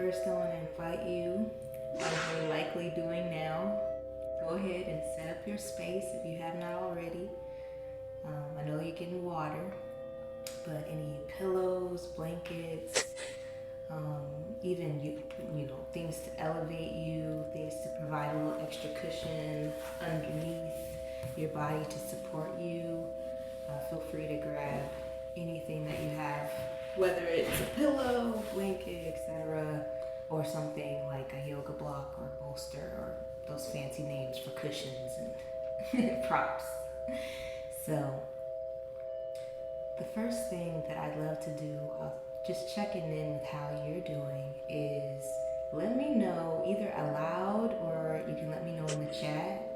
First, I want to invite you, as you're likely doing now, go ahead and set up your space if you have not already. I know you're getting water, but any pillows, blankets, even things to elevate you, things to provide a little extra cushion underneath your body to support you. Feel free to grab anything that you have, whether it's a pillow, blanket, etc., or something like a yoga block or bolster or those fancy names for cushions and props. So, the first thing that I'd love to do, just checking in with how you're doing, is let me know either aloud or you can let me know in the chat.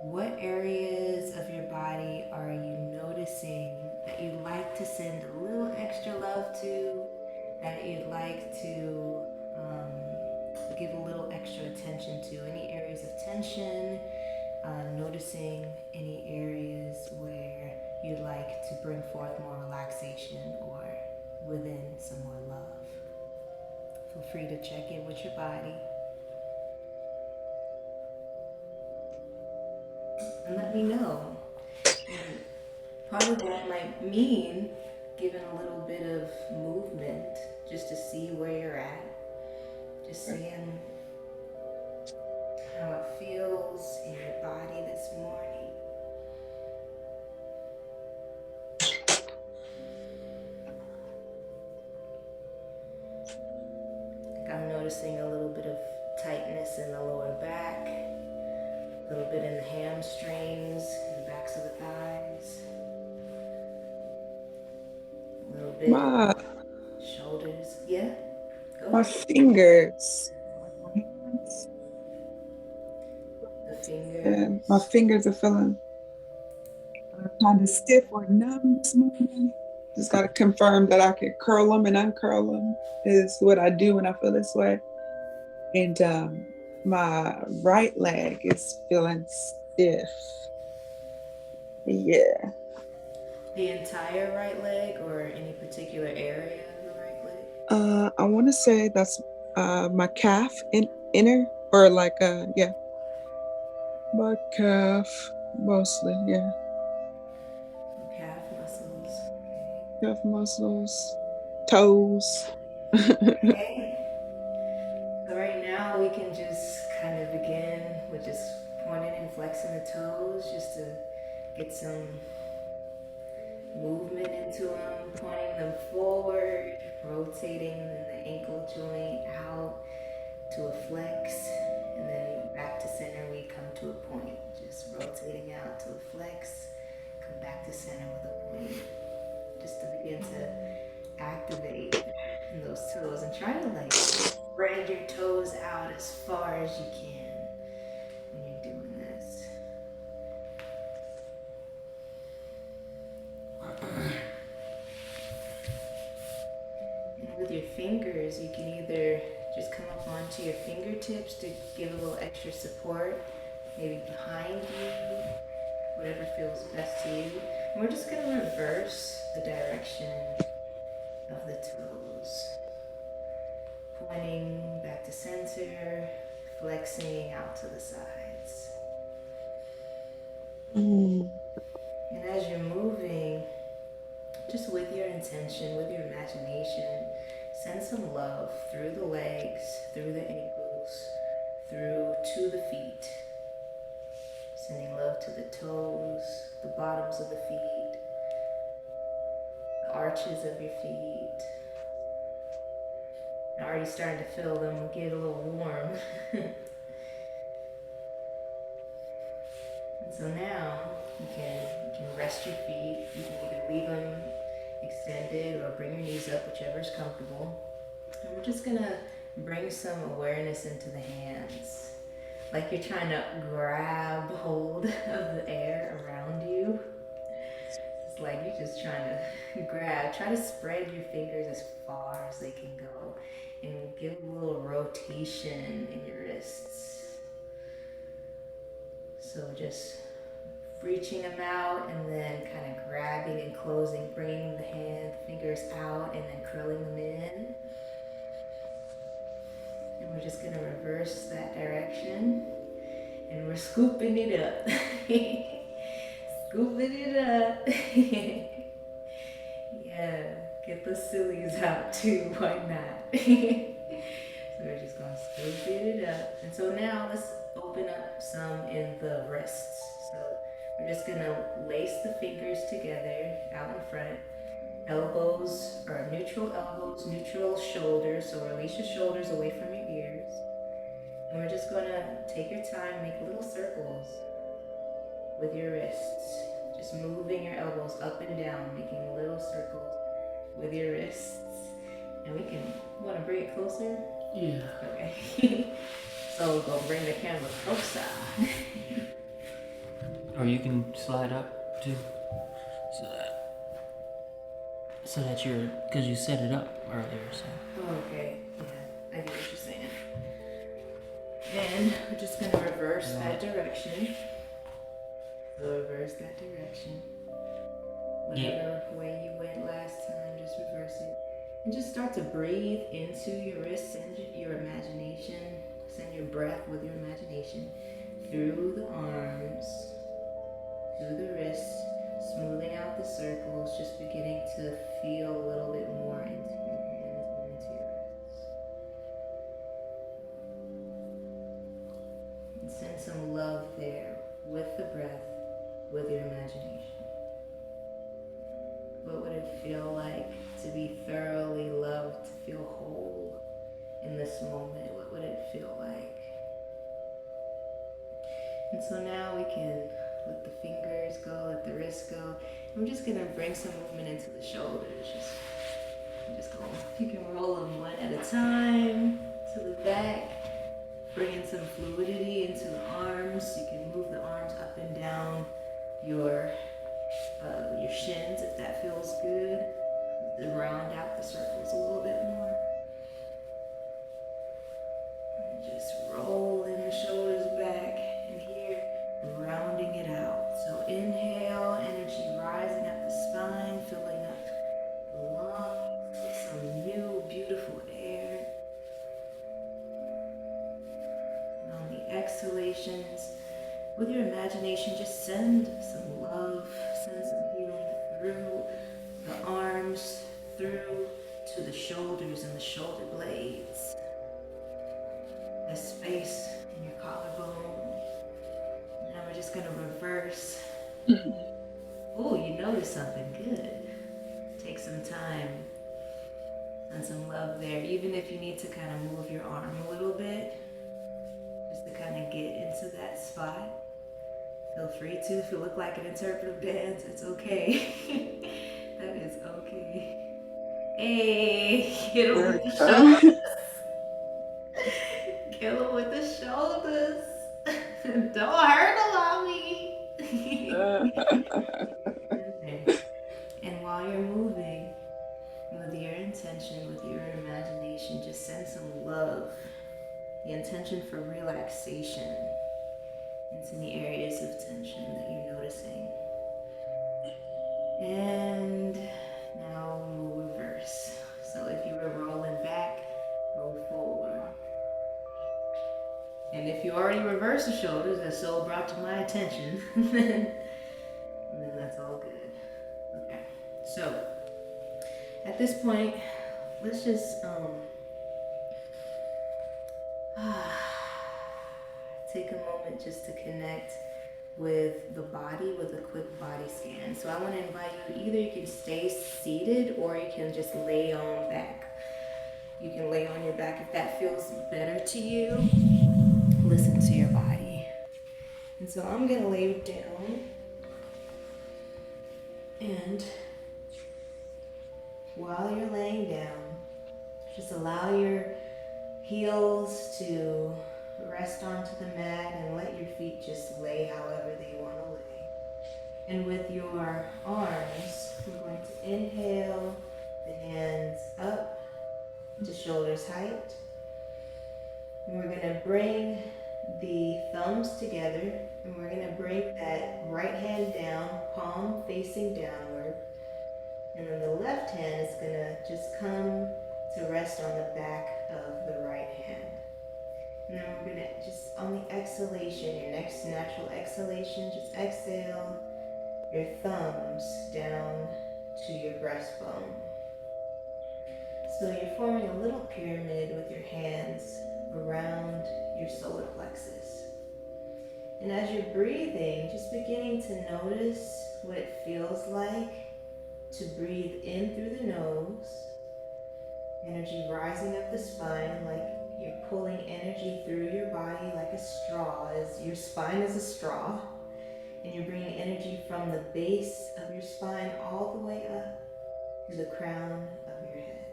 What areas of your body are you noticing that you'd like to send a little extra love to, that you'd like to give a little extra attention to? Any areas of tension, noticing any areas where you'd like to bring forth more relaxation or within some more love. Feel free to check in with your body. And let me know. And part of that might mean giving a little bit of movement just to see where you're at. Just seeing how it feels in your body this morning. Like I'm noticing a little bit of tightness in the lower back, a little bit in the hamstrings, and the backs of the thighs, a little bit in the shoulders. Yeah, go My ahead. fingers. The fingers. And my fingers are feeling kind of stiff or numb this morning. Just got to confirm that I can curl them and uncurl them is what I do when I feel this way. And my right leg is feeling stiff. Yeah. The entire right leg or any particular area of the right leg? I want to say that's my calf inner or like yeah, my calf mostly. Yeah, Calf muscles. calf muscles, toes. Okay. So right now we can just kind of begin with just pointing and flexing the toes just to get some movement into them, pointing them forward, rotating the ankle joint out to a flex, and then back to center we come to a point. Just rotating out to a flex, come back to center with a point. Just to begin to activate those toes and try to like spread your toes out as far as you can when you're doing this. And with your fingers, you can either just come up onto your fingertips to give a little extra support, maybe behind you, whatever feels best to you. And we're just going to reverse the direction of the toes. Pointing back to center, flexing out to the sides. And as you're moving, just with your intention, with your imagination, send some love through the legs, through the ankles, through to the feet. Sending love to the toes, the bottoms of the feet, the arches of your feet. I'm already starting to feel them get a little warm. And so now you can rest your feet. You can either leave them extended or bring your knees up, whichever is comfortable. And we're just gonna bring some awareness into the hands. Like you're trying to grab hold of the air around you. It's like you're just trying to grab, try to spread your fingers as far as they can go. And give a little rotation in your wrists. So just reaching them out and then kind of grabbing and closing, bringing the fingers out and then curling them in. reverse that direction. And we're scooping it up. Scooping it up. Yeah, get the sillies out too, why not? So we're just gonna scoop it up. And so now let's open up some in the wrists. So we're just gonna lace the fingers together out in front. Elbows, or neutral elbows, neutral shoulders. So release your shoulders away from your ears. And we're just gonna take your time, make little circles with your wrists. Just moving your elbows up and down, making little circles with your wrists. And we can, wanna bring it closer? Yeah. Okay. So we're gonna bring the camera closer. Or you can slide up too. So that you're, because you set it up earlier, so. Okay, yeah, I get what you're saying. Then we're just gonna reverse that direction. So reverse that direction. Whatever way you went last time, just reverse it. And just start to breathe into your wrists, send your imagination, send your breath with your imagination through the arms, through the wrists, smoothing out the circles, just beginning to feel a little bit more into your hands and into your wrists. And send some love there with the breath, with your imagination. What would it feel like to be thoroughly loved, to feel whole in this moment? What would it feel like? And so now we can let the fingers go, let the wrists go. I'm just gonna bring some movement into the shoulders. Just go, you can roll them one at a time to the back. Bring in some fluidity into the arms. You can move the arms up and down your shins if that feels good. To round out the circles a little bit more. And just rolling the shoulders back, and here, rounding it out. So inhale, energy rising up the spine, filling up the lungs with some new, beautiful air. And on the exhalations, with your imagination, just send some love, send some healing through the arms, through to the shoulders and the shoulder blades. The space in your collarbone. Now we're just gonna reverse. Oh, you noticed something good. Take some time and some love there. Even if you need to kind of move your arm a little bit, just to kind of get into that spot. Feel free to. If you look like an interpretive dance, it's okay. That is okay. Hey, get him with the shoulders. Get him with the shoulders. Don't hurt him, Amie. Okay. And while you're moving, with your intention, with your imagination, just send some love. The intention for relaxation into the areas of tension that you're noticing. And now we'll reverse. So if you were rolling back, roll forward. And if you already reversed the shoulders, as so brought to my attention, then that's all good. Okay, so at this point, let's just take a moment just to connect with the body with a quick body scan. So I want to invite you, either you can stay seated or you can just lay on back. You can lay on your back if that feels better to you. Listen to your body. And so I'm going to lay down, and while you're laying down, just allow your heels to rest onto the mat and let your feet just lay however they want to lay. And with your arms, we're going to inhale the hands up to shoulders height. And we're going to bring the thumbs together, and we're going to bring that right hand down, palm facing downward. And then the left hand is going to just come to rest on the back of the right hand. And then we're exhalation, your next natural exhalation, just exhale your thumbs down to your breastbone. So you're forming a little pyramid with your hands around your solar plexus. And as you're breathing, just beginning to notice what it feels like to breathe in through the nose, energy rising up the spine like you're pulling energy through your body like a straw, as your spine is a straw, and you're bringing energy from the base of your spine all the way up to the crown of your head.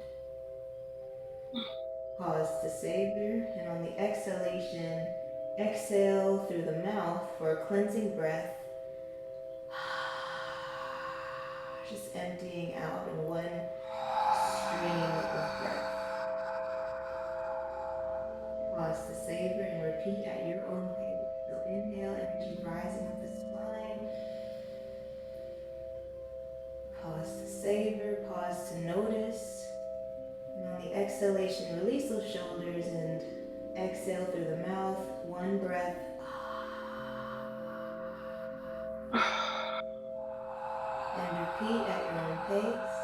Pause to savor, and on the exhalation, exhale through the mouth for a cleansing breath. Just emptying out in one stream of breath. Pause to savor and repeat at your own pace. So inhale, energy rising up the spine. Pause to savor, pause to notice. And on the exhalation, release those shoulders and exhale through the mouth. One breath. And repeat at your own pace.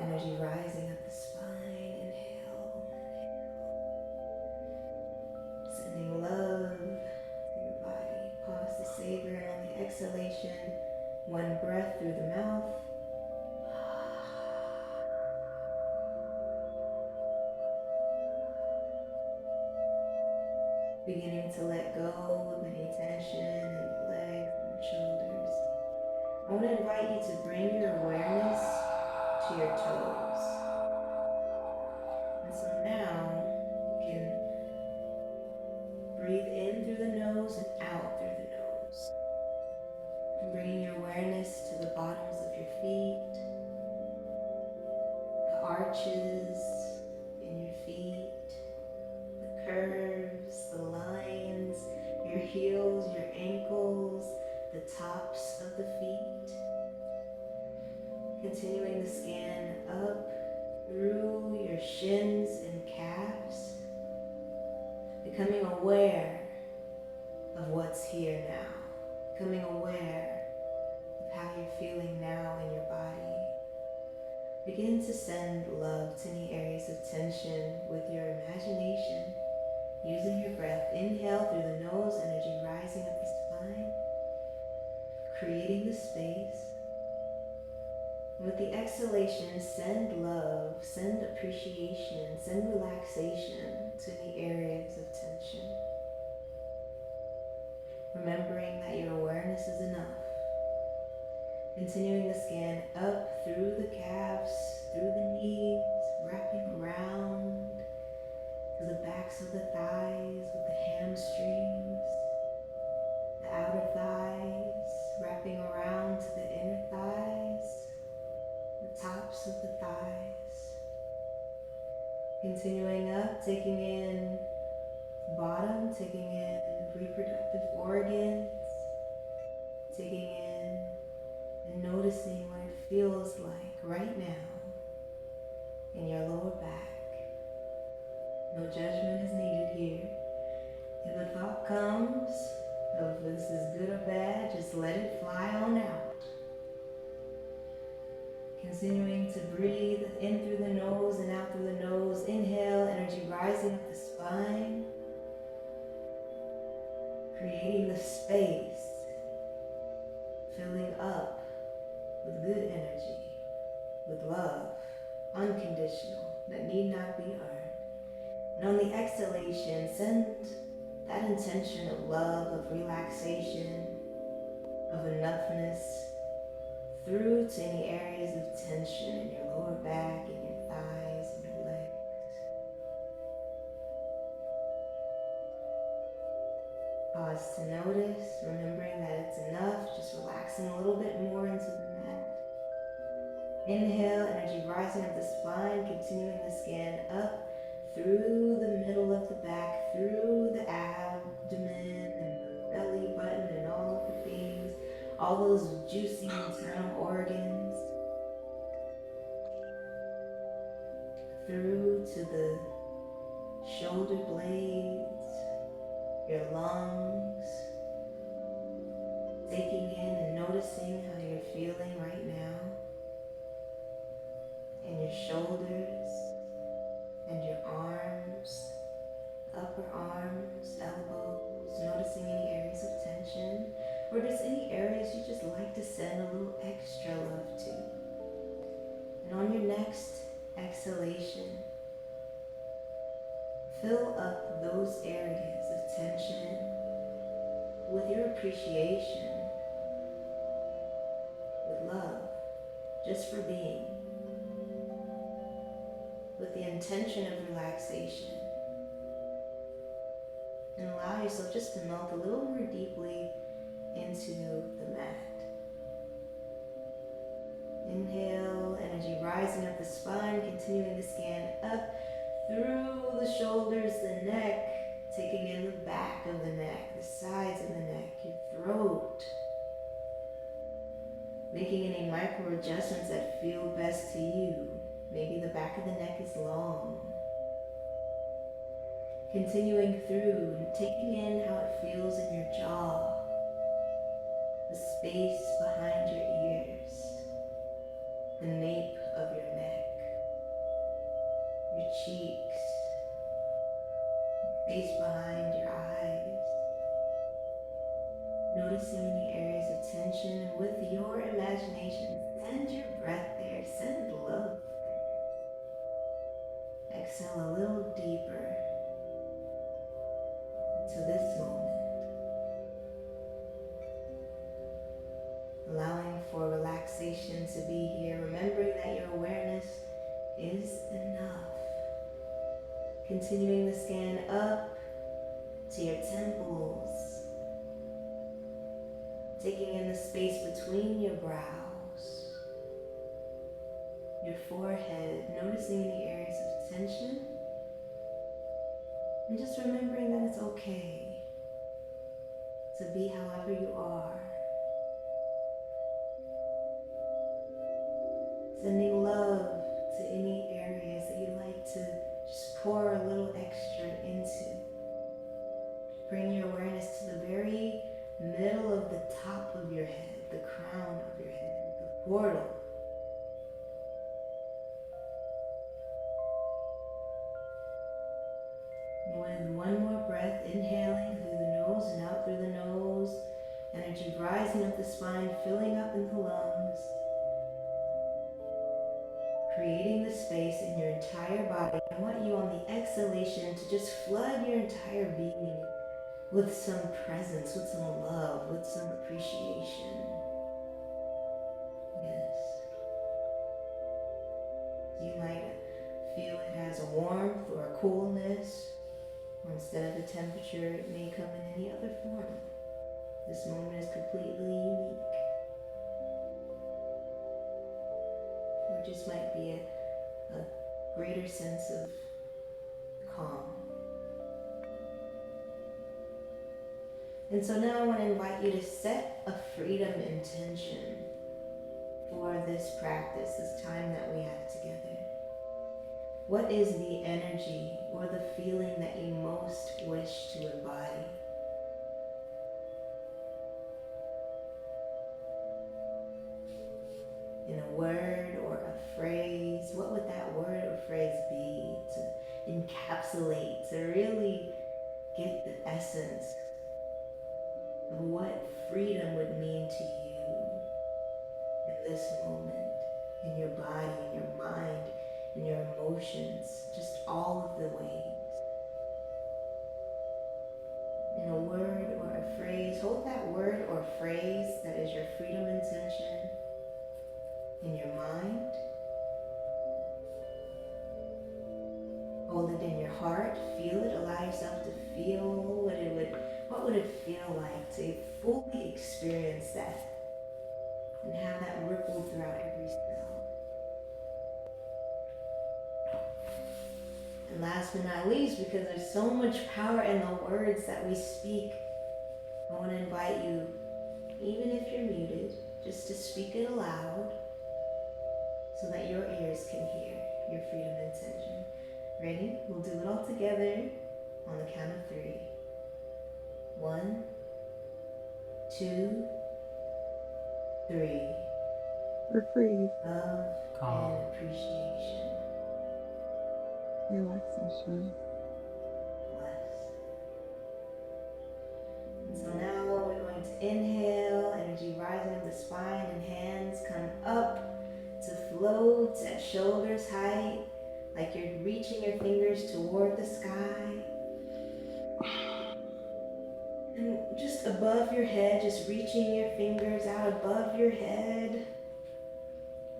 Energy rising up the spine. Inhale. Sending love to your body. Pause to savor, and on the exhalation, one breath through the mouth. Beginning to let go of any tension in the legs and shoulders. I want to invite you to bring your awareness to your toes. And so now you can breathe in through the nose and out through the nose. And bringing your awareness to the bottoms of your feet, the arches in your feet, the curves, the lines, your heels, your ankles, the tops of the feet. Continuing to scan up through your shins and calves, becoming aware of what's here now, becoming aware of how you're feeling now in your body. Begin to send love to any areas of tension with your imagination, using your breath. Inhale through the nose, energy rising up the spine, creating the space. With the exhalation, send love, send appreciation, send relaxation to the areas of tension. Remembering that your awareness is enough. Continuing to scan up through the calves, through the knees, wrapping around to the backs of the thighs with the hamstrings, the outer thighs, wrapping around to the inner thighs, the tops of the thighs. Continuing up, taking in bottom, taking in reproductive organs, taking in and noticing what it feels like right now in your lower back. No judgment is needed here. If a thought comes of this is good or bad, just let it fly on out. Continuing to breathe in through the nose and out through the nose. Inhale, energy rising up the spine. Creating the space, filling up with good energy, with love, unconditional, that need not be earned. And on the exhalation, send that intention of love, of relaxation, of enoughness through to any areas of tension in your lower back, in your thighs, in your legs. Pause to notice, remembering that it's enough, just relaxing a little bit more into the mat. Inhale, energy rising up the spine, continuing to scan up through the middle of the back, through the abdomen and the belly button and all of the things, all those juicy internal organs, through to the shoulder blades, your lungs, taking in and noticing how you're feeling right now, and your shoulders and your arms, upper arms, elbows, noticing any areas of tension, or just any areas you just like to send a little extra love to. And on your next exhalation, fill up those areas of tension with your appreciation, with love, just for being, with the intention of relaxation. And allow yourself just to melt a little more deeply into the mat. Inhale, energy rising up the spine, continuing to scan up through the shoulders, the neck, taking in the back of the neck, the sides of the neck, your throat. Making any micro adjustments that feel best to you. Maybe the back of the neck is long. Continuing through and taking in how it feels in your jaw, the space behind your ears, the nape of your neck, your cheeks, space behind your eyes. Noticing any areas of tension, and with your imagination, send your breath there, send love there. Exhale a little deeper to this moment. Allowing for relaxation to be here, remembering that your awareness is enough. Continuing the scan up to your temples, taking in the space between your brows, your forehead, noticing the areas of tension, and just remembering that it's okay to be however you are. Sending love to any areas that you'd like to just pour a little extra into. Bring your awareness to the very middle of the top of your head, the crown of your head, the portal. With one more breath, inhaling through the nose and out through the nose, energy rising up the spine, filling up in the lungs, creating the space in your entire body. I want you on the exhalation to just flood your entire being with some presence, with some love, with some appreciation. Yes. You might feel it has a warmth or a coolness, or instead of the temperature, it may come in any other form. This moment is completely unique. Or it just might be a greater sense of calm. And so now I want to invite you to set a freedom intention for this practice, this time that we have together. What is the energy or the feeling that you most wish to embody? In a word or a phrase, what would that word or phrase be to encapsulate, to really get the essence of what freedom would mean to you in this moment, in your body, in your mind, in your emotions, just all of the ways. In a word or a phrase, hold that word or phrase that is your freedom intention in your mind. Hold it in your heart, feel it, allow yourself to feel what would it feel like to fully experience that and have that ripple throughout every cell. And last but not least, because there's so much power in the words that we speak, I want to invite you, even if you're muted, just to speak it aloud so that your ears can hear your freedom intention. Ready? We'll do it all together on the count of 3. 1, 2, 3. Reprieve, Love Calm. and appreciation. relaxation. Bless. And so now we're going to inhale, energy rising up the spine and hands come up to float at shoulders height, like you're reaching your fingers toward the sky. And just above your head, just reaching your fingers out above your head,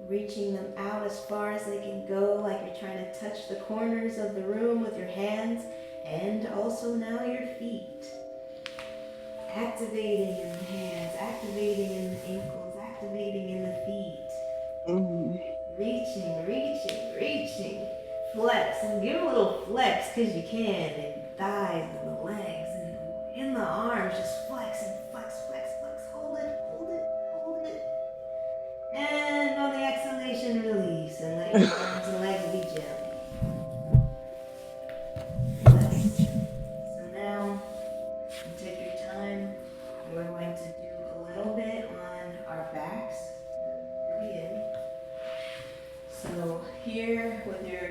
reaching them out as far as they can go, like you're trying to touch the corners of the room with your hands, and also now your feet. Activating in the hands, activating in the ankles, activating in the feet. Reaching, reaching, reaching. Flex, and give a little flex because you can, and thighs and the legs and in the arms, just flex and flex, flex, flex. Hold it, hold it, hold it. And on the exhalation, release, and let your arms and legs be gentle. Flex. So now, you take your time. We're going to do a little bit on our backs. Begin. So here, with your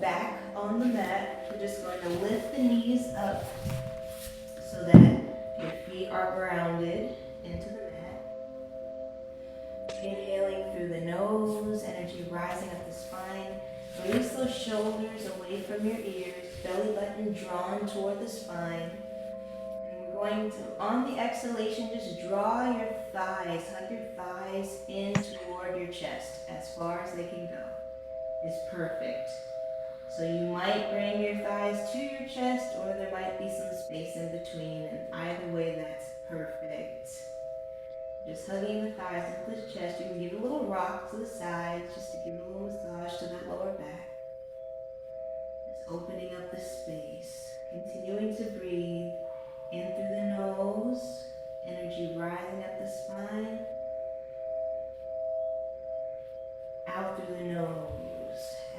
back on the mat, we're just going to lift the knees up so that your feet are grounded into the mat. Inhaling through the nose, energy rising up the spine. Release those shoulders away from your ears, belly button drawn toward the spine. And we're going to, on the exhalation, just draw your thighs, hug your thighs in toward your chest as far as they can go. It's perfect. So you might bring your thighs to your chest, or there might be some space in between, and either way, that's perfect. Just hugging the thighs into the chest. You can give a little rock to the sides, just to give a little massage to that lower back. Just opening up the space. Continuing to breathe in through the nose, energy rising up the spine. Out through the nose.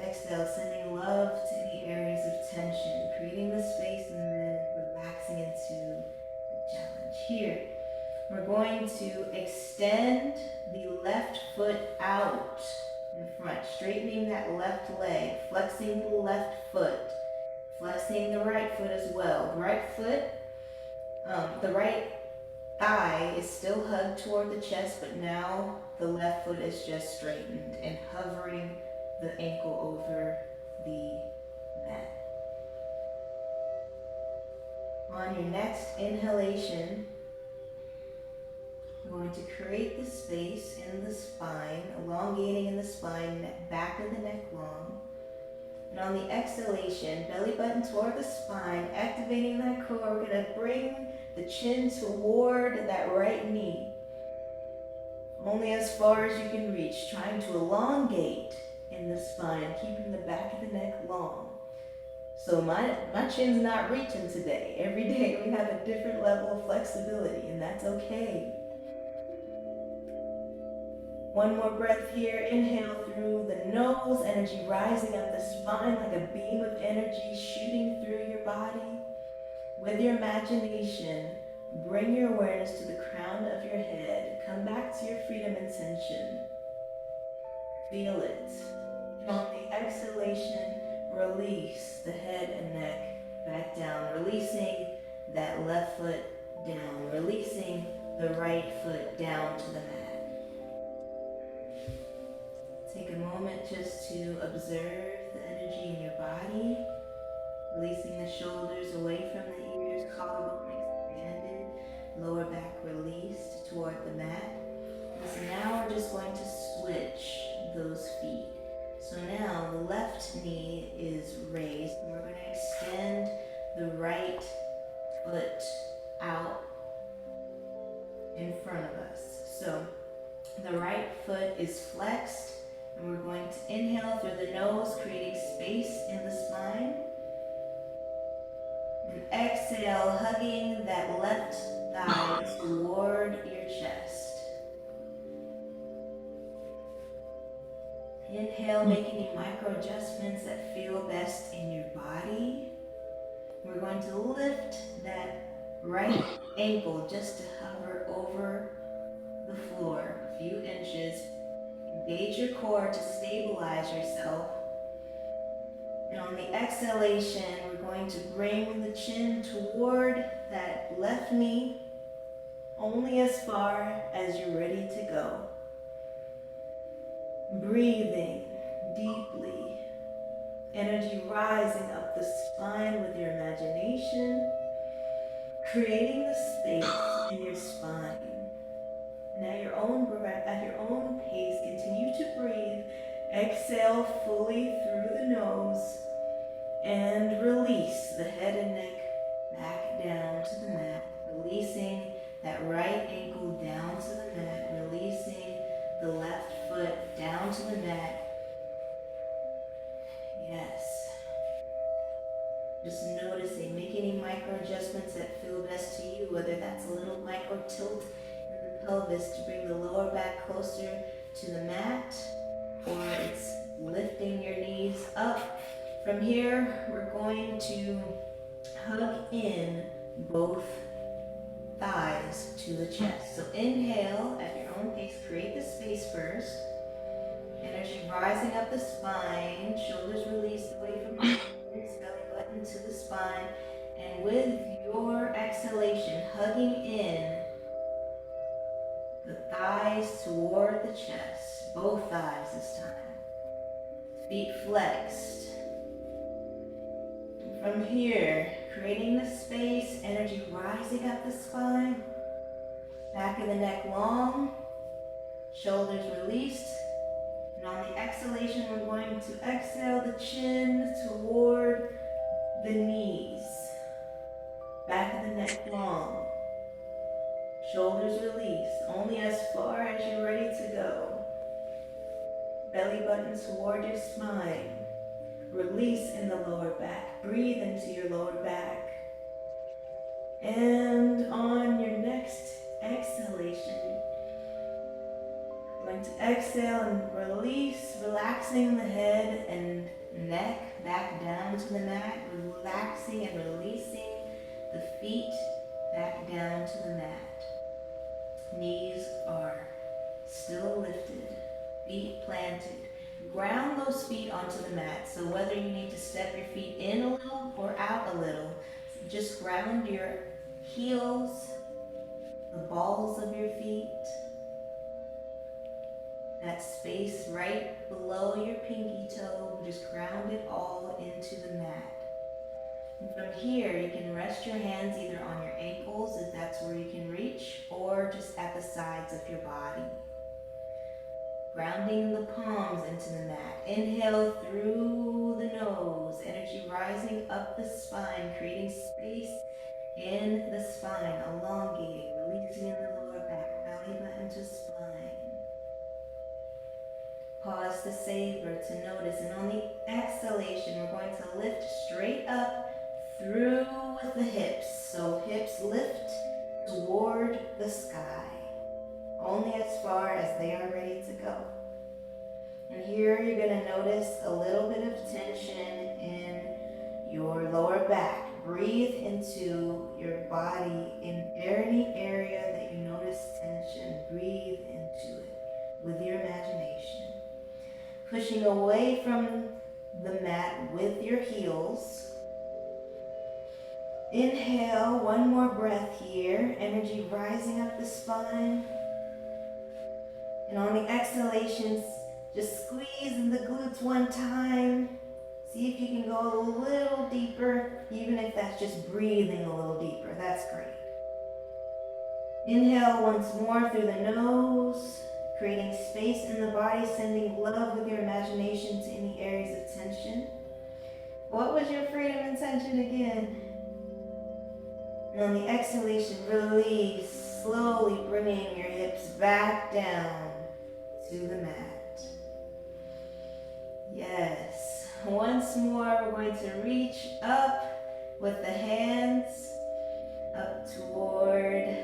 Exhale, sending love to any areas of tension, creating the space and then relaxing into the challenge. Here, we're going to extend the left foot out in front, straightening that left leg, flexing the left foot, flexing the right foot as well. The right foot, the right thigh is still hugged toward the chest, but now the left foot is just straightened and hovering the ankle over the mat. On your next inhalation, we're going to create the space in the spine, elongating in the spine, back of the neck long. And on the exhalation, belly button toward the spine, activating that core. We're going to bring the chin toward that right knee, only as far as you can reach, trying to elongate in the spine, keeping the back of the neck long. So my chin's not reaching today. Every day we have a different level of flexibility, and that's okay. One more breath here. Inhale through the nose, energy rising up the spine like a beam of energy shooting through your body. With your imagination, bring your awareness to the crown of your head. Come back to your freedom intention. Feel it. And on the exhalation, release the head and neck back down, releasing that left foot down, releasing the right foot down to the mat. Take a moment just to observe the energy in your body, releasing the shoulders away from the ears, collarbone expanded, lower back released toward the mat. And so now we're just going to switch those feet. So now the left knee is raised, and we're going to extend the right foot out in front of us. So the right foot is flexed, and we're going to inhale through the nose, creating space in the spine. And exhale, hugging that left thigh toward your chest. Inhale, make any micro adjustments that feel best in your body. We're going to lift that right ankle just to hover over the floor a few inches. Engage your core to stabilize yourself. And on the exhalation, we're going to bring the chin toward that left knee, only as far as you're ready to go. Breathing deeply, energy rising up the spine with your imagination, creating the space in your spine. And at your own breath, at your own pace, continue to breathe. Exhale fully through the nose and release the head and neck back down to the mat, releasing that right ankle down to the mat, releasing the left foot down to the mat. Yes. Just noticing, make any micro adjustments that feel best to you, whether that's a little micro tilt in the pelvis to bring the lower back closer to the mat, or it's lifting your knees up. From here, we're going to hug in both thighs to the chest. So inhale at your own pace, create the space first. Energy rising up the spine, shoulders released away from the ears, belly button to the spine. And with your exhalation, hugging in the thighs toward the chest, both thighs this time. Feet flexed. From here, creating the space, energy rising up the spine, back of the neck long, shoulders released. And on the exhalation, we're going to exhale the chin toward the knees, back of the neck long, shoulders released, only as far as you're ready to go. Belly button toward your spine. Release in the lower back. Breathe into your lower back. And on your next exhalation, going to exhale and release, relaxing the head and neck back down to the mat, relaxing and releasing the feet back down to the mat. Knees are still lifted, feet planted. Ground those feet onto the mat. So whether you need to step your feet in a little or out a little, just ground your heels, the balls of your feet, that space right below your pinky toe, just ground it all into the mat. And from here, you can rest your hands either on your ankles, if that's where you can reach, or just at the sides of your body. Grounding the palms into the mat. Inhale through the nose, energy rising up the spine, creating space in the spine, elongating, releasing in the lower back, belly button to spine. Pause to savor, to notice, and on the exhalation, we're going to lift straight up through with the hips. So hips lift toward the sky, only as far as they are ready to go. And here you're going to notice a little bit of tension in your lower back. Breathe into your body in any area that you notice tension. Breathe into it with your imagination. Pushing away from the mat with your heels. Inhale, one more breath here. Energy rising up the spine. And on the exhalations, just squeeze in the glutes one time. See if you can go a little deeper, even if that's just breathing a little deeper. That's great. Inhale once more through the nose, creating space in the body, sending love with your imagination to any areas of tension. What was your freedom intention again? And on the exhalation, release, slowly bringing your hips back down to the mat. Yes. Once more, we're going to reach up with the hands up toward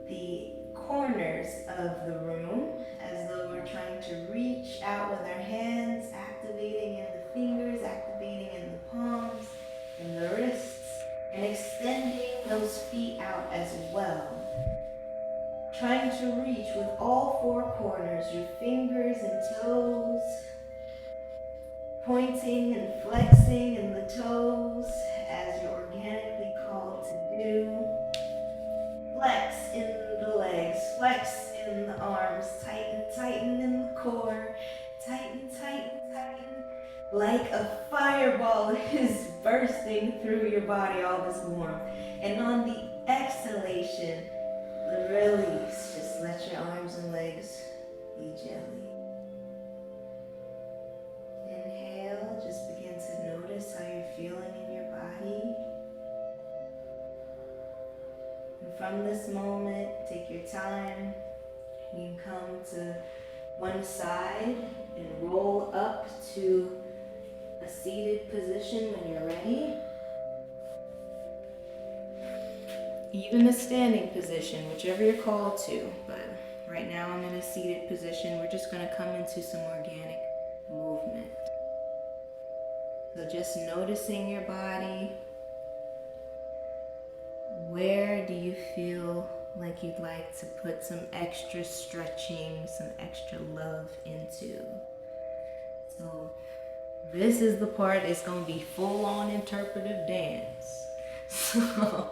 the corners of the room, as though we're we're trying to reach out with our hands, activating in the fingers, activating in the palms and the wrists, and extending those feet out as well. Trying to reach with all four corners, your fingers and toes, pointing and flexing in the toes as you're organically called to do. Flex in the legs, flex in the arms, tighten in the core, tighten. Like a fireball is bursting through your body, all this warmth. And on the exhalation, the release, just let your arms and legs be jelly. Inhale, just begin to notice how you're feeling in your body. And from this moment, take your time. You can come to one side and roll up to a seated position when you're ready. Even a standing position, whichever you're called to. But right now I'm in a seated position. We're just going to come into some organic movement. So just noticing your body. Where do you feel like you'd like to put some extra stretching, some extra love into? So this is the part that's going to be full-on interpretive dance. So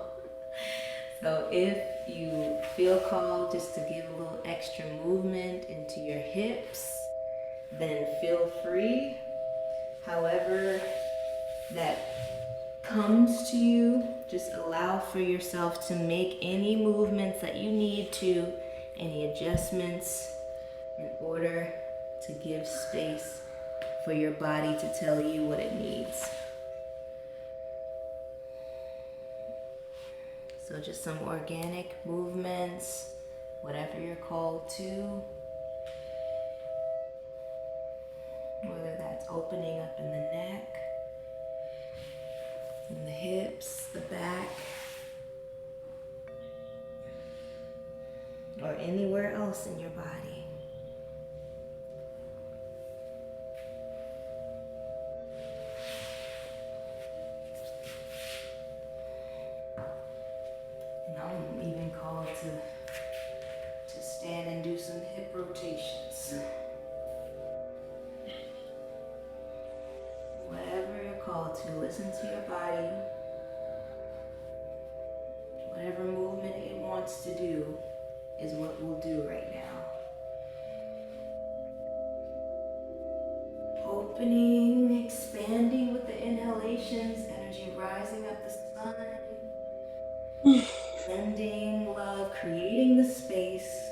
if you feel called just to give a little extra movement into your hips, then feel free. However that comes to you, just allow for yourself to make any movements that you need to, any adjustments in order to give space for your body to tell you what it needs. So just some organic movements, whatever you're called to. Whether that's opening up in the neck, in the hips, the back, or anywhere else in your body. And I'm even called to stand and do some hip rotations. Whatever you're called to, listen to your body. Whatever movement it wants to do is what we'll do right now. Opening, expanding with the inhalations, energy rising up the spine. Sending love, creating the space.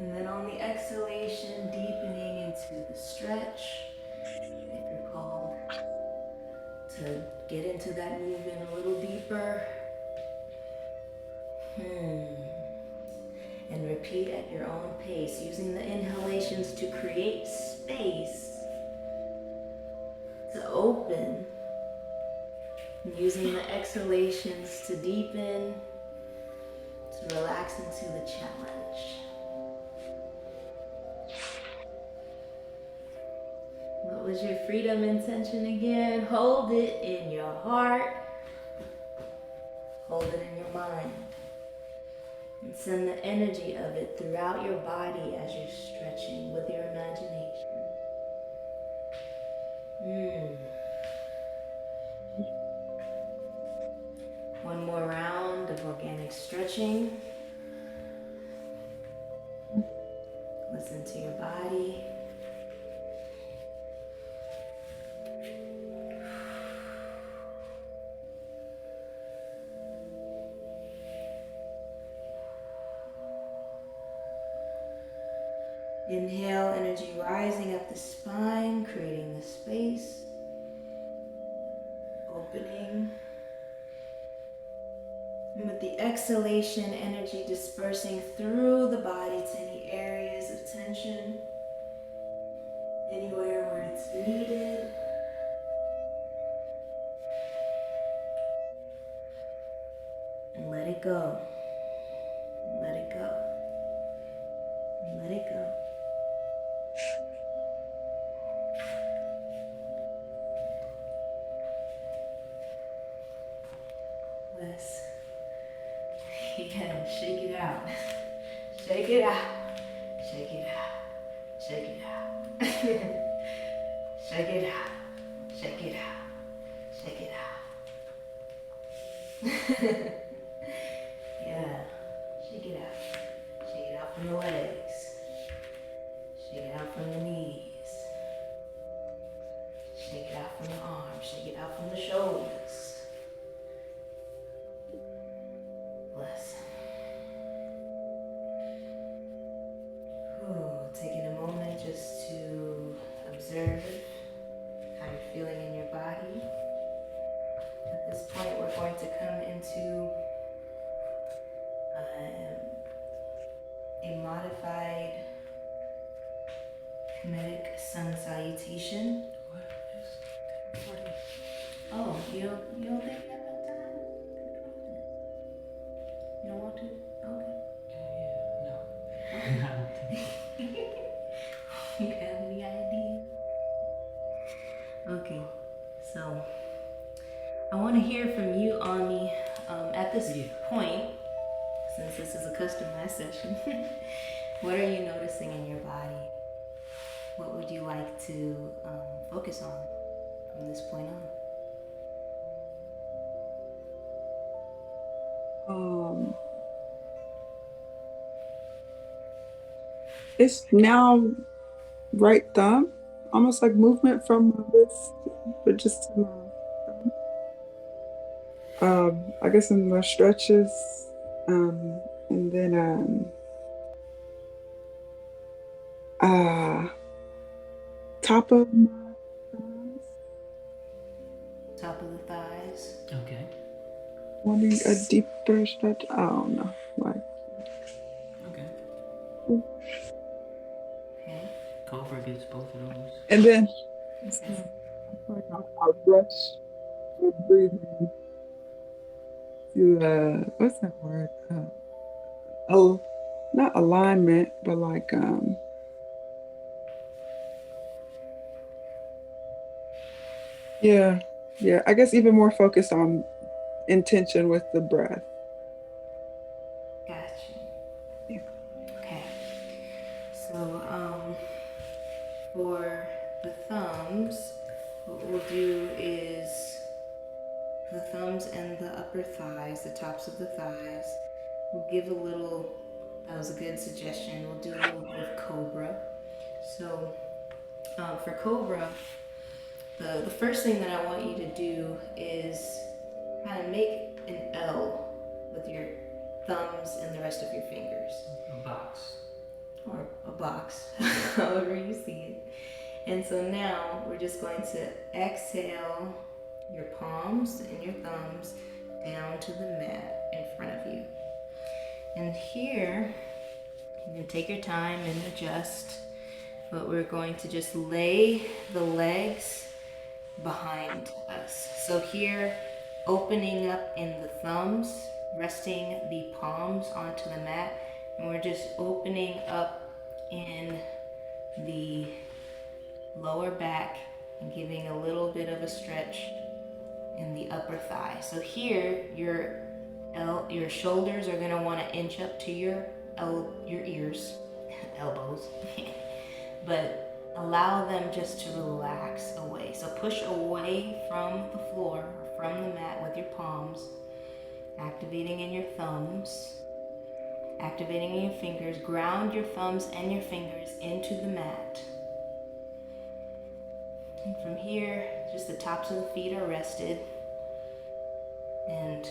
And then on the exhalation, deepening into the stretch. If you're called to get into that movement a little deeper. And repeat at your own pace, using the inhalations to create space, to open, and using the exhalations to deepen, to relax into the challenge. What was your freedom intention again? Hold it in your heart. Hold it in your mind. And send the energy of it throughout your body as you're stretching with your imagination. One more round of organic stretching. Listen to your body. Inhale, energy rising up the spine, creating the space, opening. And with the exhalation, energy dispersing through the body to any areas of tension, anywhere where it's needed. And let it go. Let it go. Let it go. Yeah, shake it out. Shake it out. Shake it out. Shake it out. Shake it out. Shake it out. Shake it out. Yeah. Shake it out. Shake it out from the legs. Shake it out from the knees. Shake it out from the arms. Shake it out from the shoulders. Bless. Ooh, taking a moment just to observe how you're feeling in your body. At this point, we're going to come into a modified Kemetic sun salutation. What is 40? Oh, you don't think you have enough time? You don't want to? Okay. Yeah, no. I don't think so. You have any idea? Okay, so I want to hear from you, Amie. At this point, since this is a customized session, what are you noticing in your body? What would you like to focus on from this point on? It's now right thumb, almost like movement from my wrist, but just to my thumb. I guess in the stretches, and then top of my thighs. Top of the thighs. Okay. Wanting a deeper stretch. I don't know, like. Okay. Okay. Cobra gets both of those. And then I rush with breathing to what's that word? Not alignment, but like yeah. I guess even more focused on intention with the breath. Gotcha. Yeah. Okay. So for the thumbs, what we'll do is the thumbs and the upper thighs, the tops of the thighs, we'll give a little, that was a good suggestion, we'll do a little bit of Cobra. So for Cobra, the first thing that I want you to do is kind of make an L with your thumbs and the rest of your fingers. A box. Or a box, however you see it. And so now we're just going to exhale your palms and your thumbs down to the mat in front of you. And here, you can take your time and adjust, but we're going to just lay the legs behind us. So here, opening up in the thumbs, resting the palms onto the mat, and we're just opening up in the lower back and giving a little bit of a stretch in the upper thigh. So here, your shoulders are gonna wanna inch up to your ears, elbows, but allow them just to relax away. So push away from the floor, or from the mat with your palms, activating in your thumbs, activating in your fingers. Ground your thumbs and your fingers into the mat. And from here, just the tops of the feet are rested. And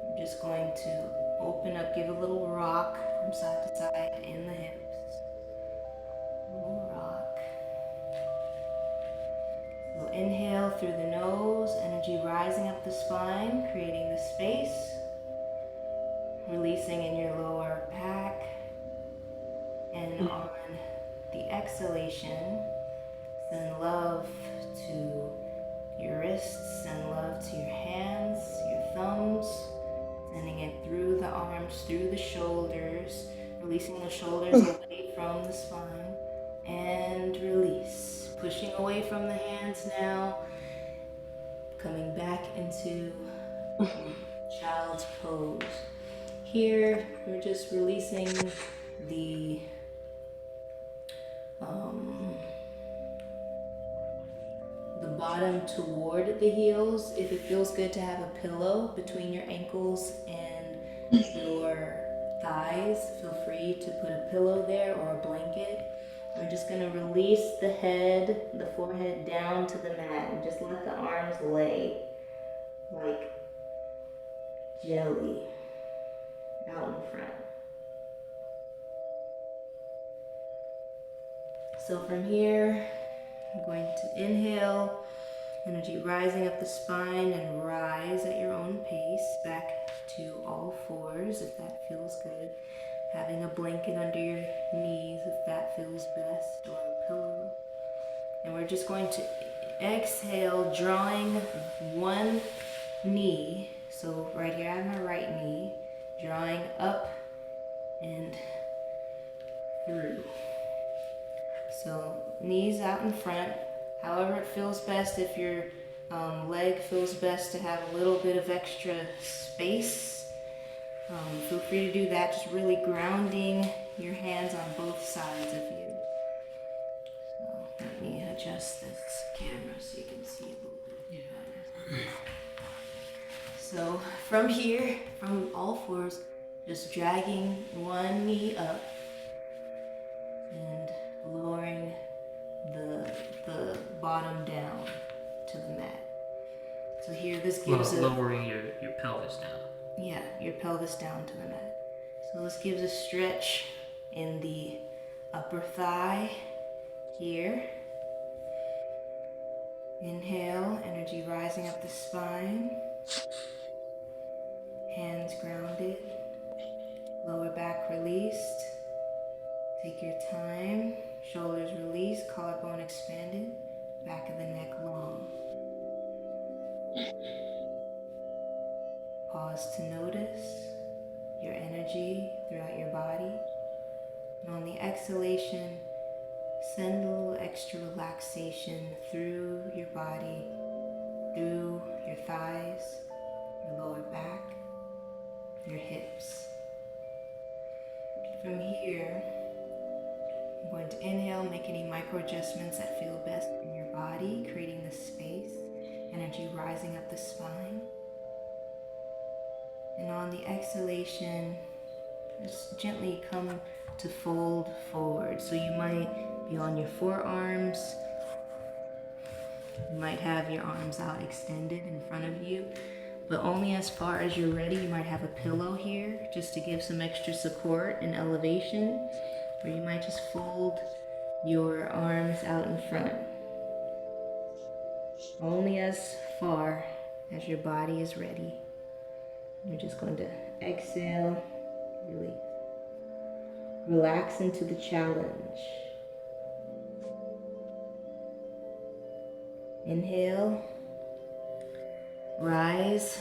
I'm just going to open up, give a little rock from side to side in the hips. A little rock. So inhale through the nose, energy rising up the spine, creating the space. Releasing in your lower back. And on the exhalation, send love to your wrists, send love to your hands, your thumbs, sending it through the arms, through the shoulders, releasing the shoulders away from the spine, and release. Pushing away from the hands now, coming back into child's pose. here, we're just releasing the bottom toward the heels. If it feels good to have a pillow between your ankles and your thighs, feel free to put a pillow there or a blanket. We're just gonna release the head, the forehead down to the mat and just let the arms lay like jelly out in front. So from here, I'm going to inhale, energy rising up the spine, and rise at your own pace back to all fours if that feels good. Having a blanket under your knees if that feels best, or a pillow. And we're just going to exhale, drawing one knee, so right here I have my right knee, drawing up and through. So knees out in front, however it feels best. If your leg feels best to have a little bit of extra space, feel free to do that, just really grounding your hands on both sides of you. So let me adjust this camera so you can see a little bit better. So from here, from all fours, just dragging one knee up and lowering the bottom down to the mat. So here, this gives lowering your pelvis down. Yeah, your pelvis down to the mat. So this gives a stretch in the upper thigh here. Inhale, energy rising up the spine. Hands grounded. Lower back released. Take your time. Shoulders released, collarbone expanded, back of the neck long. Pause to notice your energy throughout your body. And on the exhalation, send a little extra relaxation through your body, through your thighs, your lower back, your hips. From here, I'm going to inhale, make any micro adjustments that feel best in your body, creating the space, energy rising up the spine. And on the exhalation, just gently come to fold forward. So you might be on your forearms. You might have your arms out extended in front of you, but only as far as you're ready. You might have a pillow here just to give some extra support and elevation, or you might just fold your arms out in front. Only as far as your body is ready. You're just going to exhale, release. Relax into the challenge. Inhale, rise,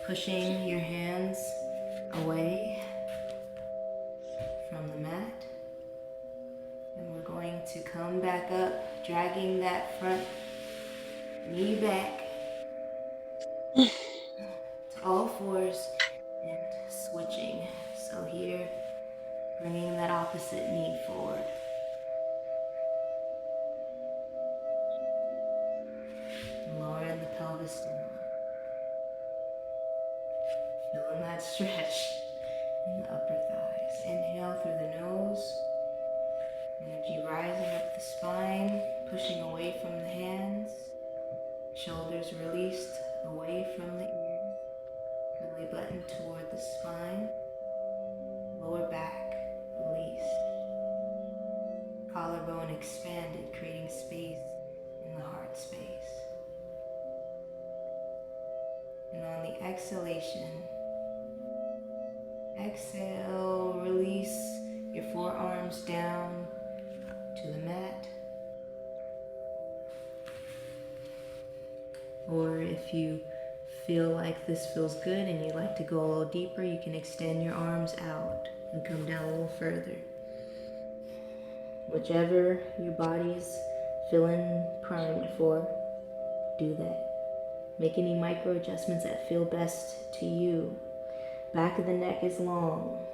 pushing your hands away from the mat. And we're going to come back up, dragging that front knee back to all fours and switching. So here, bringing that opposite knee forward. And lowering the pelvis down. Feeling that stretch in the upper thighs. Inhale through the nose. Energy rising up the spine, pushing away from the hands. Shoulders released away from the ear. Belly button toward the spine. Lower back released. Collarbone expanded, creating space in the heart space. And on the exhalation, exhale, release your forearms down to the mat. Or if you feel like this feels good and you like to go a little deeper, you can extend your arms out and come down a little further. Whichever your body's feeling primed for, do that. Make any micro adjustments that feel best to you. Back of the neck is long.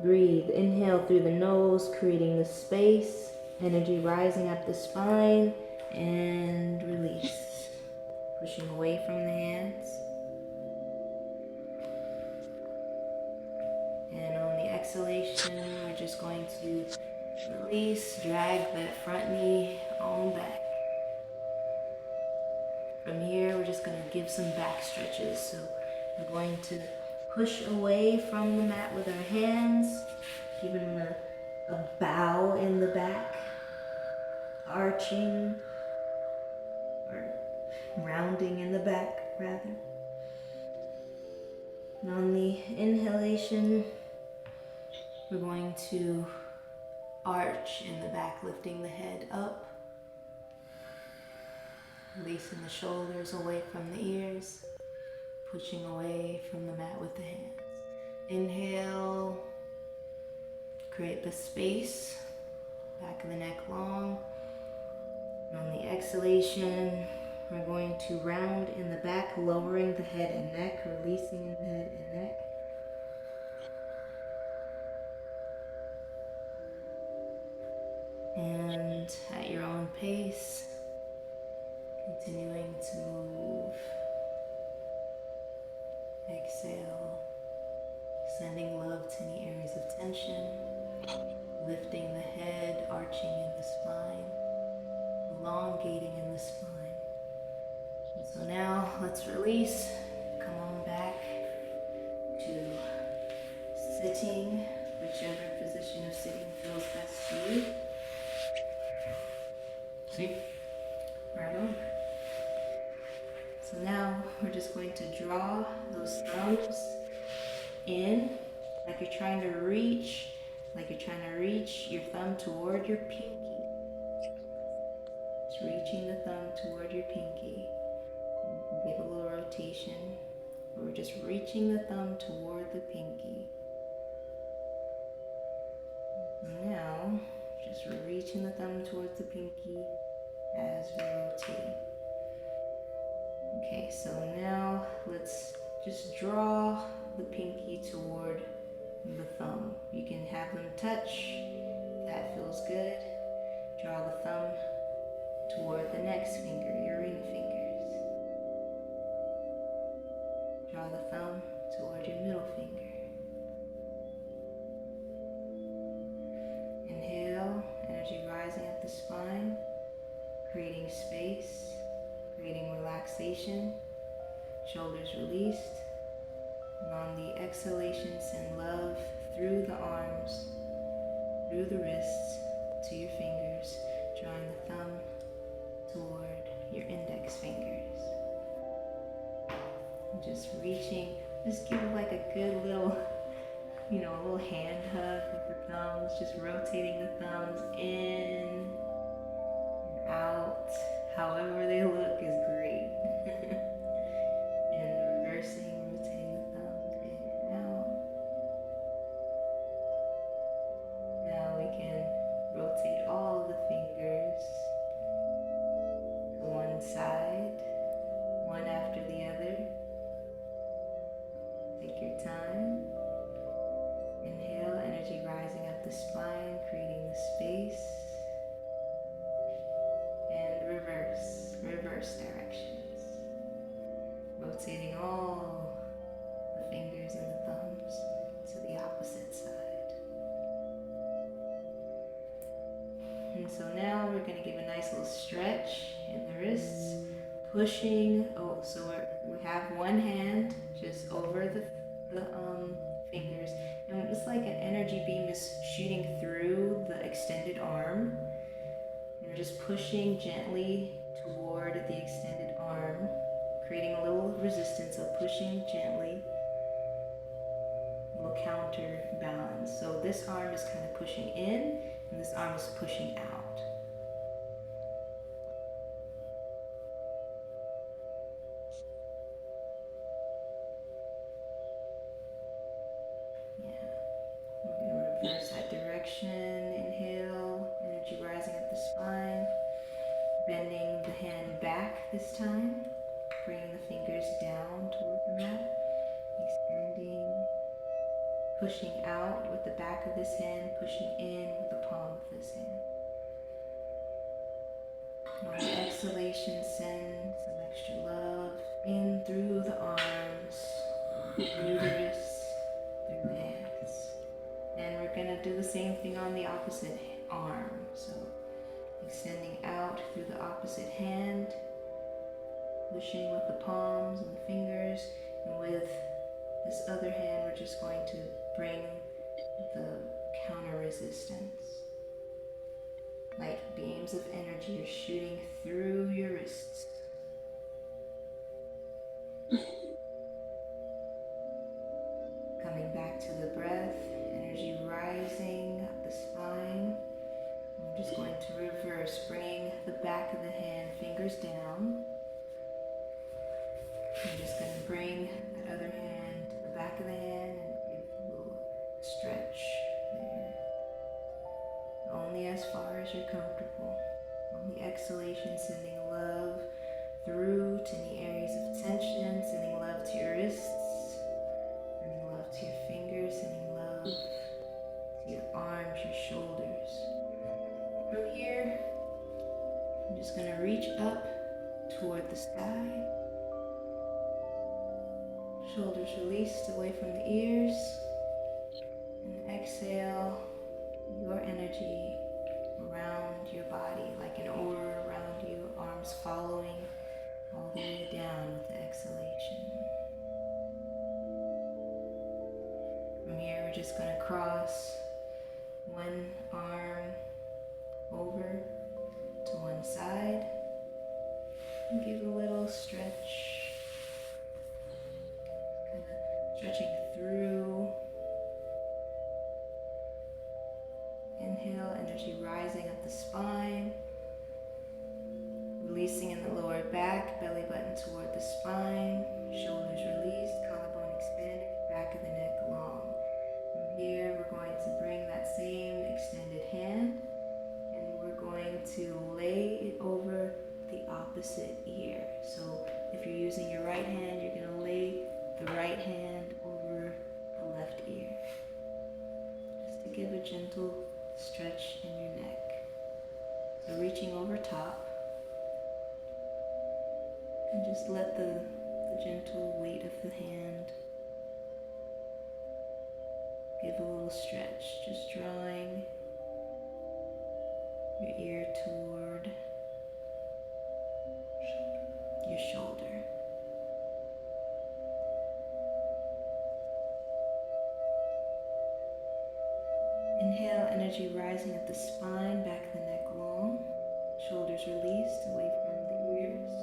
Breathe. Inhale through the nose, creating the space. Energy rising up the spine. And release. Pushing away from the hands. And on the exhalation, we're just going to release, drag that front knee on back. From here, we're just going to give some back stretches. So we're going to push away from the mat with our hands, giving a bow in the back, arching, or rounding in the back, rather. And on the inhalation, we're going to arch in the back, lifting the head up. Releasing the shoulders away from the ears, pushing away from the mat with the hands. Inhale, create the space, back of the neck long. And on the exhalation, we're going to round in the back, lowering the head and neck, releasing the head and neck. And at your own pace, continuing to move. Exhale, sending love to any areas of tension, lifting the head, arching in the spine, elongating in the spine. And so now let's release, come on back to sitting, whichever position of sitting feels best to you. See? Right on. So now we're just going to draw those thumbs in like you're trying to reach your thumb toward your pinky. Just reaching the thumb toward your pinky. Give a little rotation. We're just reaching the thumb toward the pinky. Now, just reaching the thumb towards the pinky as we rotate. Okay, so now let's just draw the pinky toward the thumb. You can have them touch, if that feels good. Draw the thumb toward the next finger, your ring fingers. Draw the thumb toward your middle finger. Inhale, energy rising up the spine, creating space, creating relaxation, shoulders released. And on the exhalation, send love through the arms, through the wrists, to your fingers, drawing the thumb toward your index fingers. And just reaching, just give like a good little, a little hand hug with the thumbs, just rotating the thumbs in and out. However they look is great. And reversing, rotating the thumbs in and out. Now we can rotate all of the fingers to one side, one after the other. Take your time. Inhale, energy rising up the spine, creating the space. And reverse directions. Rotating all the fingers and the thumbs to the opposite side. And so now we're going to give a nice little stretch in the wrists, pushing. So we have one hand just over the fingers, and it's like an energy beam is shooting through the extended arm. And we're just pushing gently toward the extended arm, creating a little resistance of pushing gently. A little counterbalance. So this arm is kind of pushing in, and this arm is pushing out. Yeah. We're going to reverse that direction. Inhale, energy rising up the spine. Bending the hand back this time. Bringing the fingers down towards pushing out with the back of this hand, pushing in with the palm of this hand. On the exhalation, send some extra love in through the arms, through the wrists, through the hands. And we're gonna do the same thing on the opposite arm. So extending out through the opposite hand, pushing with the palms and the fingers, and with this other hand, we're just going to bring the counter resistance. Light beams of energy are shooting through your wrists. Coming back to the breath, energy rising up the spine. I'm just going to reverse, bringing the back of the hand, fingers down. I'm just going to bring that other hand to the back of the hand and give a little stretch there. Only as far as you're comfortable. On the exhalation, sending love through to any areas of tension, sending love to your wrists, sending love to your fingers, sending love to your arms, your shoulders. From here, I'm just going to reach up toward the sky. Shoulders released away from the ears. And exhale your energy around your body like an aura around you, arms following all the way down with the exhalation. From here, we're just going to cross one arm over to one side and give a little stretch, kind of stretching through. Inhale, energy rising up the spine, releasing in the lower back, belly button toward the spine, shoulders released, collarbone expanded, back of the neck long. From here, we're going to bring that same extended hand and we're going to lay it over the opposite ear. So if you're using your right hand, you're going to lay the right hand over the left ear. Just to give a gentle stretch in your neck. So reaching over top, and just let the gentle weight of the hand give a little stretch, just drawing your ear toward your shoulder. Inhale, energy rising at the spine, back of the neck long, shoulders released away from the ears.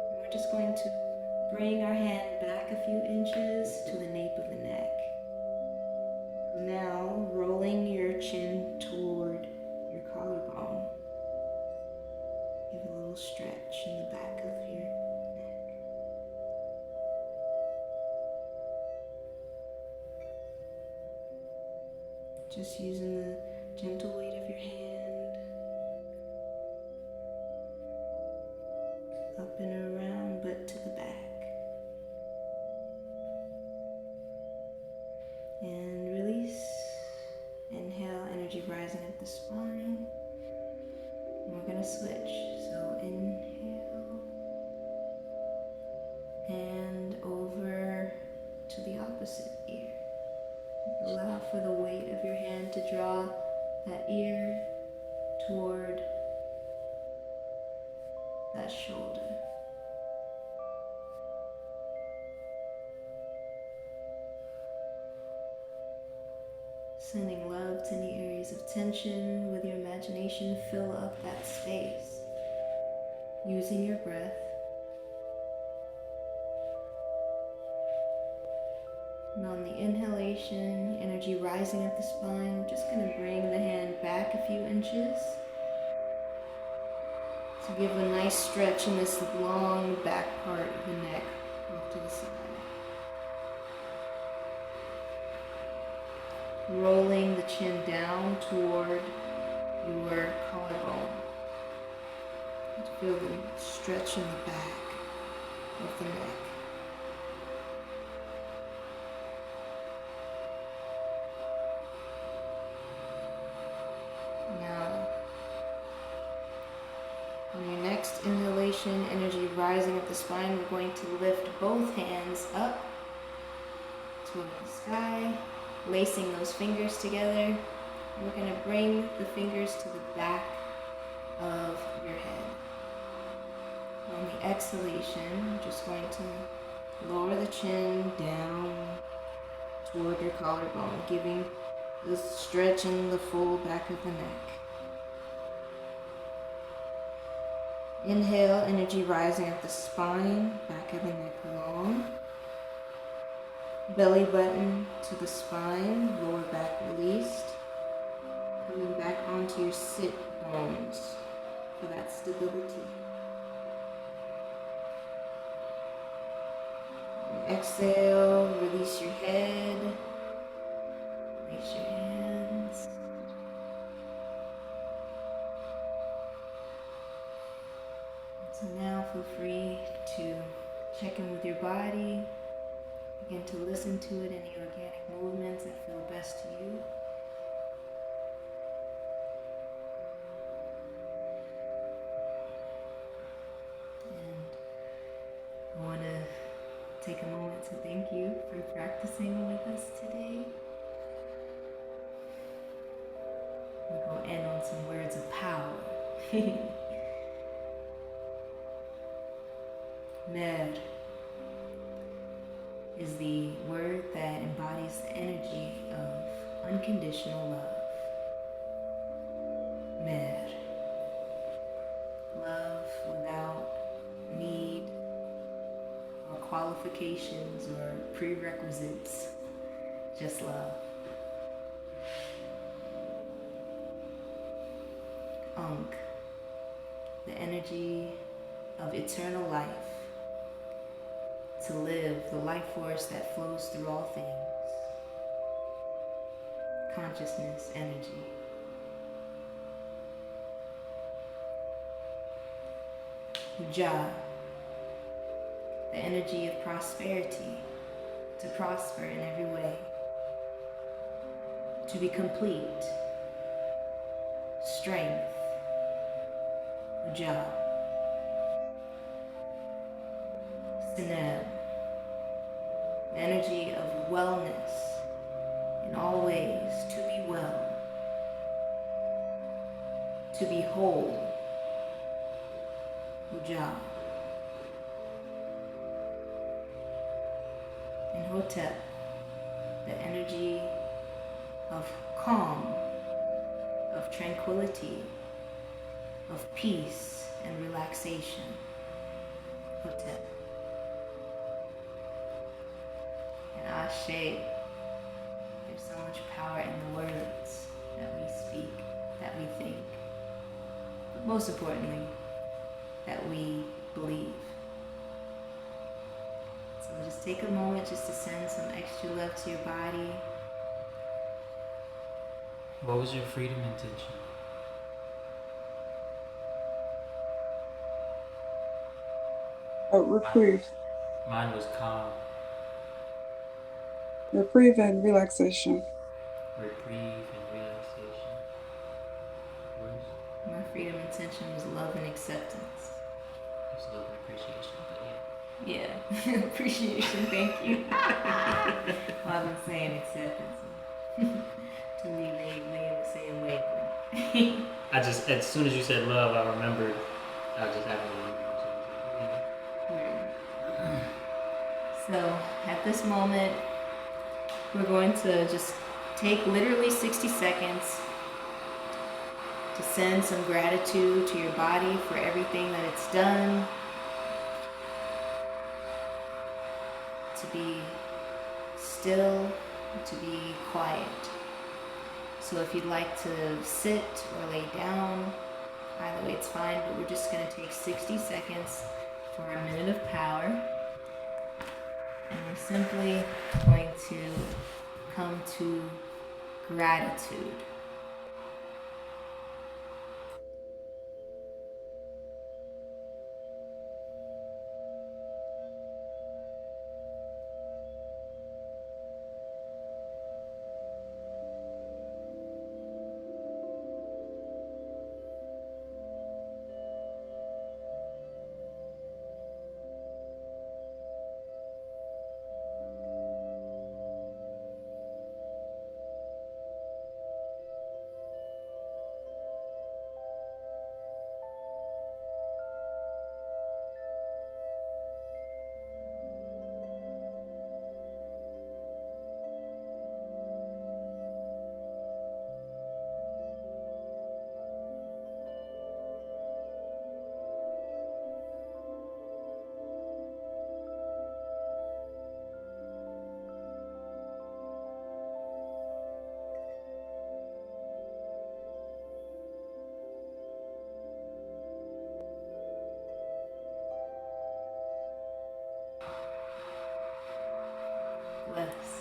And we're just going to bring our hand back a few inches to the nape of the neck. Now, rolling your chin toward your collarbone. Give a little stretch in the back of your neck. Just using the gentle weight of your hand up and around, but to the back. And release. Inhale, energy rising at the spine. And we're going to switch. So inhale and over to the opposite ear. Allow for the weight of your hand to draw that ear toward that shoulder. Sending love to any areas of tension with your imagination, fill up that space. Using your breath. And on the inhalation, energy rising up the spine, we're just going to bring the hand back a few inches to give a nice stretch in this long back part of the neck off to the side. Rolling the chin down toward your collarbone. Feel the stretch in the back of the neck. exhalation, energy rising up the spine. We're going to lift both hands up toward the sky, lacing those fingers together. We're going to bring the fingers to the back of your head. On the exhalation, you're just going to lower the chin down toward your collarbone, giving the stretch in the full back of the neck. Inhale, energy rising up the spine, back of the neck long. Belly button to the spine, lower back released. Coming back onto your sit bones for that stability. And exhale, release your head. Place your hands. So now feel free to check in with your body. Begin to listen to it, any organic movements that feel best to you. And I want to take a moment to thank you for practicing with us today. We're going to end on some words of power. Mer is the word that embodies the energy of unconditional love. Mer. Love without need or qualifications or prerequisites. Just love. Ankh. The energy of eternal life. To live the life force that flows through all things. Consciousness, energy. Ja, the energy of prosperity, to prosper in every way, to be complete, strength, Ja. Sineb, the energy of wellness in all ways, to be well, to be whole, Ja. And Hotep, the energy of calm, of tranquility, of peace and relaxation, Hotep. And Ashe, there's so much power in the words that we speak, that we think, but most importantly, that we believe. So just take a moment just to send some extra love to your body. What was your freedom intention? Reprieve. Mine was calm. Reprieve and relaxation. Reprieve and relaxation. Yours? My freedom intention was love and acceptance. It's love and appreciation, but yeah. Yeah, appreciation, thank you. Well, I've been saying acceptance. To me, they the same way. I just, as soon as you said love, I remembered, I just happened to remember. So, at this moment, we're going to just take literally 60 seconds to send some gratitude to your body for everything that it's done, to be still, to be quiet. So if you'd like to sit or lay down, either way it's fine, but we're just going to take 60 seconds for a minute of power. And we're simply going to come to gratitude. less.